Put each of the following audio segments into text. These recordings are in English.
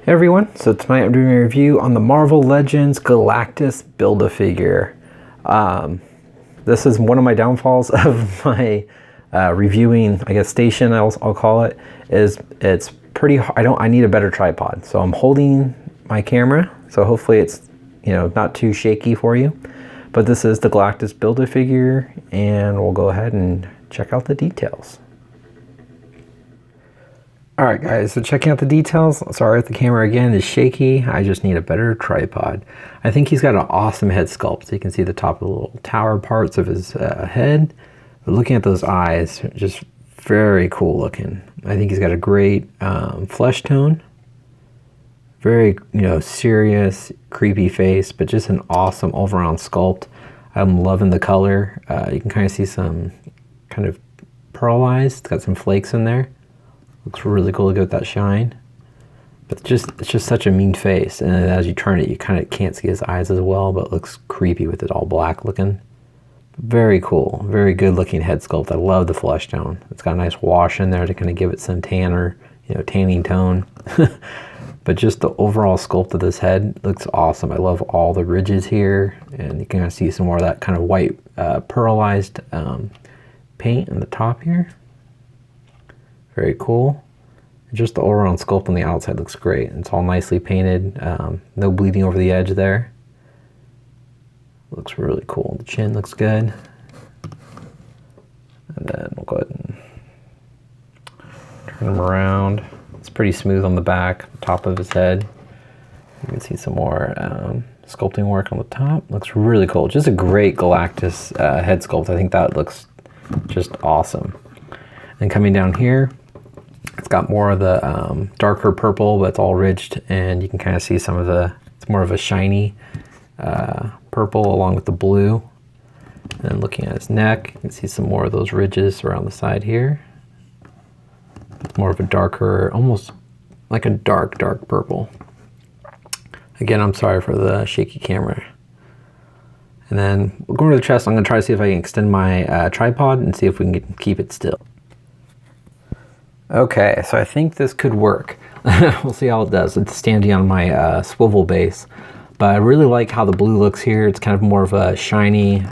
Hey everyone, so tonight I'm doing a review on the Marvel Legends Galactus Build-A-Figure. This is one of my downfalls of my reviewing, I guess, station, I'll call it, is it's pretty, I need a better tripod. So I'm holding my camera, so hopefully it's, not too shaky for you. But this is the Galactus Build-A-Figure, and we'll go ahead and check out the details. Alright guys, so checking out the details. Sorry if the camera again is shaky, I just need a better tripod. I think he's got an awesome head sculpt. So you can see the top of the little tower parts of his head. But looking at those eyes, just very cool looking. I think he's got a great flesh tone. Very, serious, creepy face, but just an awesome all-around sculpt. I'm loving the color. You can kind of see some kind of pearl eyes. It's got some flakes in there. Looks really cool to get that shine. But it's just such a mean face. And as you turn it, you kind of can't see his eyes as well, but it looks creepy with it all black looking. Very cool. Very good looking head sculpt. I love the flesh tone. It's got a nice wash in there to kind of give it some tanner, tanning tone. But just the overall sculpt of this head looks awesome. I love all the ridges here. And you can kind of see some more of that kind of white pearlized paint on the top here. Very cool. Just the all-around sculpt on the outside looks great. It's all nicely painted. No bleeding over the edge there. Looks really cool. The chin looks good. And then we'll go ahead and turn him around. It's pretty smooth on the back, the top of his head. You can see some more sculpting work on the top. Looks really cool. Just a great Galactus head sculpt. I think that looks just awesome. And coming down here, it's got more of the darker purple, but it's all ridged, and you can kind of see some of it's more of a shiny purple along with the blue. And then looking at his neck, you can see some more of those ridges around the side here. It's more of a darker, almost like a dark purple. Again, I'm sorry for the shaky camera. And then we'll go to the chest. I'm going to try to see if I can extend my tripod and see if we can keep it still. Okay, so I think this could work. We'll see how it does. It's standing on my swivel base. But I really like how the blue looks here. It's kind of more of a shiny,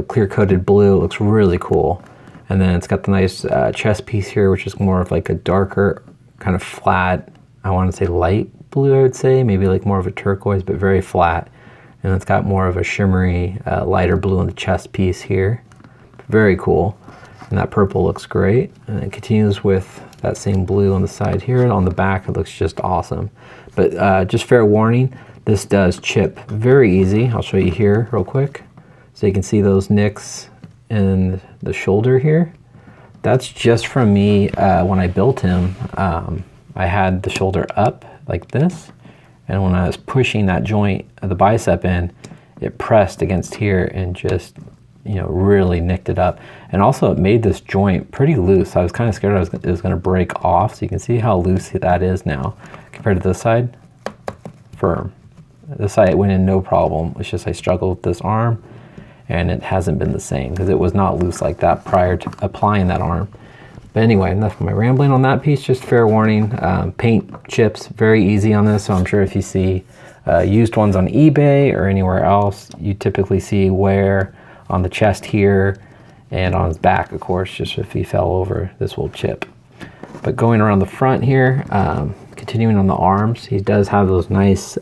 clear-coated blue. It looks really cool. And then it's got the nice chest piece here, which is more of like a darker, kind of flat, I want to say light blue, I would say. Maybe like more of a turquoise, but very flat. And it's got more of a shimmery, lighter blue on the chest piece here. Very cool. And that purple looks great, and it continues with that same blue on the side here, and on the back it looks just awesome. But just fair warning, this does chip very easy. I'll show you here real quick. So you can see those nicks in the shoulder here. That's just from me when I built him. I had the shoulder up like this, and when I was pushing that joint of the bicep in, it pressed against here and just really nicked it up. And also it made this joint pretty loose. I was kind of scared it was going to break off. So you can see how loose that is now compared to this side. Firm. This side it went in no problem. It's just I struggled with this arm, and it hasn't been the same because it was not loose like that prior to applying that arm. But anyway, enough of my rambling on that piece. Just fair warning, paint chips very easy on this. So I'm sure if you see used ones on eBay or anywhere else, you typically see wear on the chest here and on his back, of course. Just if he fell over, this will chip. But going around the front here, continuing on the arms, he does have those nice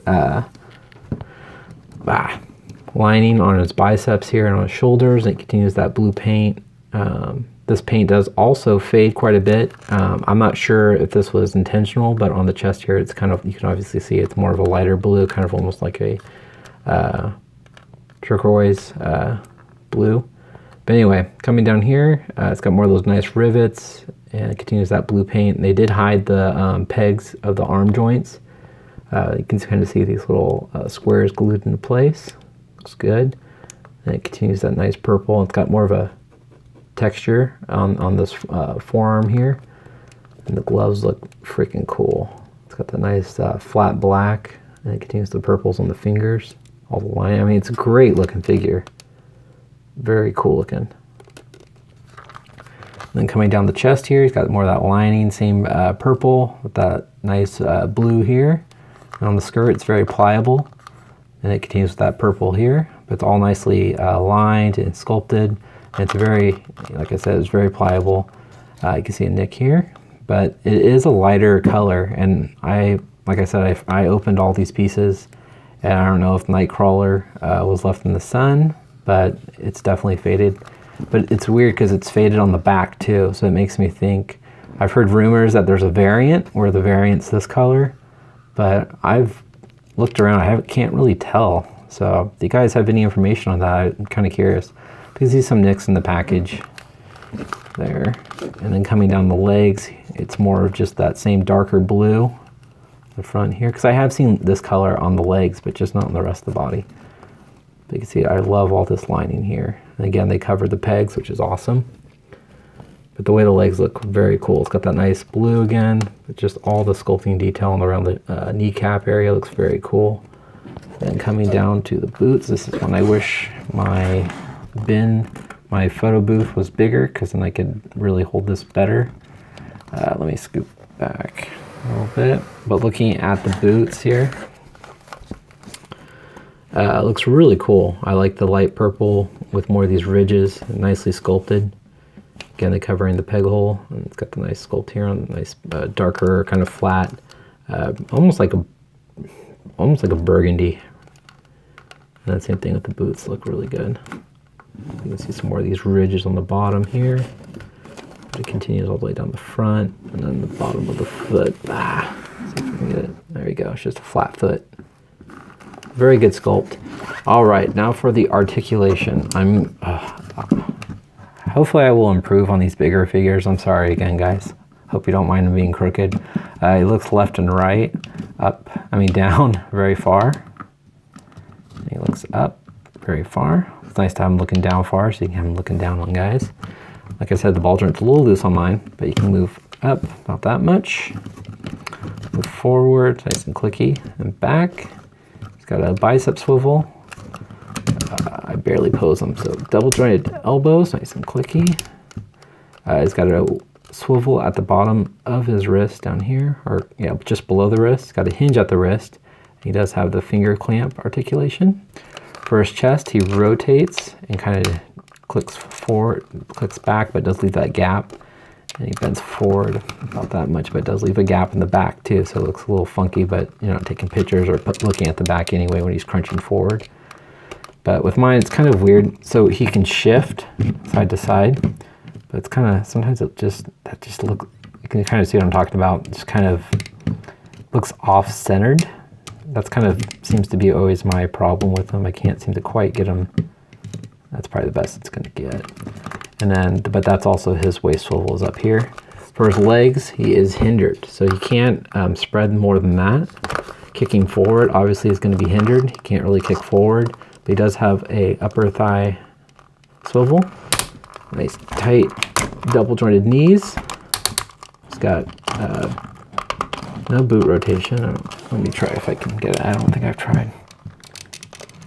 lining on his biceps here and on his shoulders, and it continues that blue paint. This paint does also fade quite a bit. I'm not sure if this was intentional, but on the chest here, it's kind of, you can obviously see it's more of a lighter blue, kind of almost like a turquoise blue. But anyway, coming down here, it's got more of those nice rivets, and it continues that blue paint. They did hide the pegs of the arm joints. You can kind of see these little squares glued into place. Looks good. And it continues that nice purple. It's got more of a texture on this forearm here. And the gloves look freaking cool. It's got the nice flat black, and it continues the purples on the fingers. All the line. I mean, it's a great looking figure. Very cool looking. then coming down the chest here, he's got more of that lining, same purple with that nice blue here. And on the skirt, it's very pliable, and it continues with that purple here. But it's all nicely lined and sculpted. And it's very, like I said, it's very pliable. You can see a nick here, but it is a lighter color. And like I said, I opened all these pieces, and I don't know if Nightcrawler was left in the sun, but it's definitely faded. But it's weird because it's faded on the back too, so it makes me think, I've heard rumors that there's a variant where the variant's this color, but I've looked around, I can't really tell. So if you guys have any information on that, I'm kind of curious. You can see some nicks in the package there. And then coming down the legs, it's more of just that same darker blue, the front here, because I have seen this color on the legs, but just not on the rest of the body. But you can see I love all this lining here. And again, they covered the pegs, which is awesome. But the way the legs look, very cool. It's got that nice blue again, but just all the sculpting detail around the kneecap area looks very cool. Then coming down to the boots, this is when I wish my photo booth was bigger, because then I could really hold this better. Let me scoop back a little bit. But looking at the boots here, it looks really cool. I like the light purple with more of these ridges, nicely sculpted. Again, they're covering the peg hole, and it's got the nice sculpt here on the nice darker, kind of flat, almost like a burgundy. And that same thing with the boots, look really good. You can see some more of these ridges on the bottom here. It continues all the way down the front, and then the bottom of the foot. See if I can get it. There you go. It's just a flat foot. Very good sculpt. All right, now for the articulation. Hopefully I will improve on these bigger figures. I'm sorry again, guys. Hope you don't mind them being crooked. He looks left and right, down very far. And he looks up very far. It's nice to have him looking down far, so you can have him looking down on guys. Like I said, the ball joint's a little loose on mine, but you can move up about that much. Move forward, nice and clicky, and back. He's got a bicep swivel. I barely pose them, so double jointed elbows, nice and clicky. He's got a swivel at the bottom of his wrist down here, or yeah, just below the wrist. He's got a hinge at the wrist. He does have the finger clamp articulation. For his chest, he rotates and kind of clicks forward, clicks back, but does leave that gap. And he bends forward about that much, but does leave a gap in the back too, so it looks a little funky, but you're not taking pictures or looking at the back anyway when he's crunching forward. But with mine, it's kind of weird. So he can shift side to side, but it's kind of, sometimes that just look, you can kind of see what I'm talking about. It just kind of looks off-centered. That's kind of seems to be always my problem with them. I can't seem to quite get them. That's probably the best it's going to get. And then, but that's also his waist swivel is up here. For his legs, he is hindered, so he can't spread more than that. Kicking forward, obviously, is going to be hindered. He can't really kick forward, but he does have a upper thigh swivel. Nice tight double jointed knees. He's got no boot rotation. Let me try if I can get it. I don't think I've tried.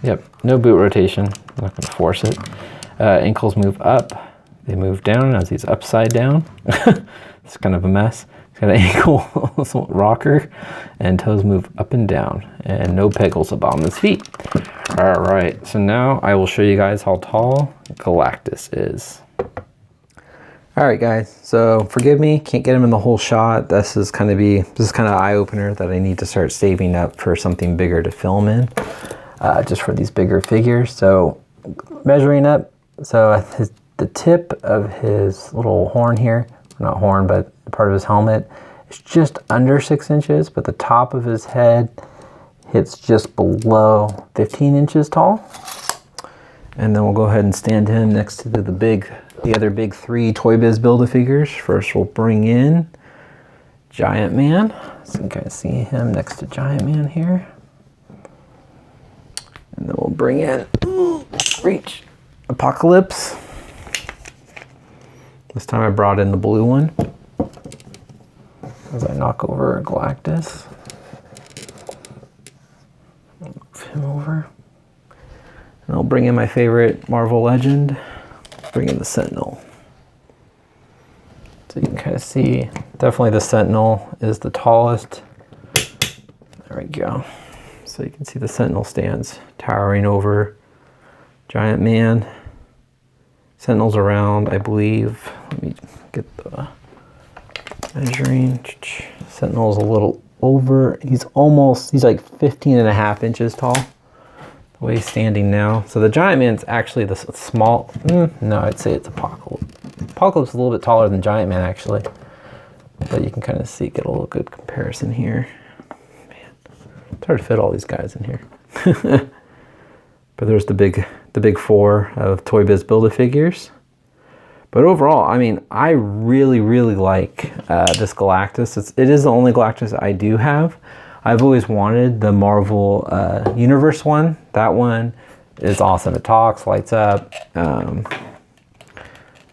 Yep, no boot rotation. I'm not going to force it. Ankles move up. They move down as he's upside down. It's kind of a mess. He's got an ankle rocker, and toes move up and down, and no pegals above his feet. All right, so now I will show you guys how tall Galactus is. All right, guys, so forgive me, can't get him in the whole shot. This is kind of eye-opener that I need to start saving up for something bigger to film in, just for these bigger figures. So measuring up, so the tip of his little horn here, not horn, but part of his helmet, is just under 6 inches, but the top of his head hits just below 15 inches tall. And then we'll go ahead and stand him next to the other big 3 Toy Biz Build-A-Figures. First we'll bring in Giant Man. So you can kind of see him next to Giant Man here. And then we'll bring in, reach, Apocalypse. This time I brought in the blue one as I knock over Galactus. Move him over. And I'll bring in my favorite Marvel legend, bring in the Sentinel. So you can kind of see, definitely the Sentinel is the tallest. There we go. So you can see the Sentinel stands towering over Giant Man. Sentinel's around, I believe. Let me get the measuring. Sentinel's a little over, he's like 15.5 inches tall, the way he's standing now. So the Giant Man's actually the small, no, I'd say it's Apocalypse. Apocalypse is a little bit taller than Giant Man actually, but you can kind of see, get a little good comparison here. Man, it's hard to fit all these guys in here. But there's the big four of Toy Biz Build-A-Figures. But overall, I mean, I really, really like this Galactus. It is the only Galactus I do have. I've always wanted the Marvel Universe one. That one is awesome. It talks, lights up.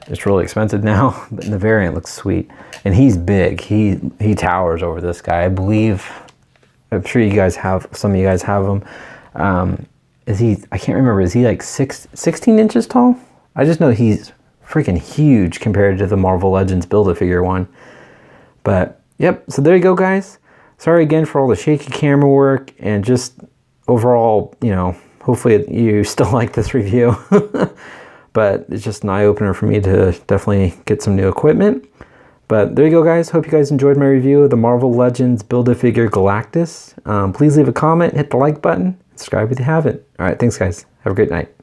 It's really expensive now, but the variant looks sweet. And he's big. He towers over this guy. I believe, I'm sure you guys have, some of you guys have him. Is he, I can't remember, is he like 16 inches tall? I just know he's freaking huge compared to the Marvel Legends Build-A-Figure one. But yep, so there you go, guys. Sorry again for all the shaky camera work and just overall, you know, hopefully you still like this review. But it's just an eye-opener for me to definitely get some new equipment. But there you go, guys. Hope you guys enjoyed my review of the Marvel Legends Build-A-Figure Galactus. Please leave a comment, hit the like button, subscribe if you haven't. All right, thanks, guys. Have a great night.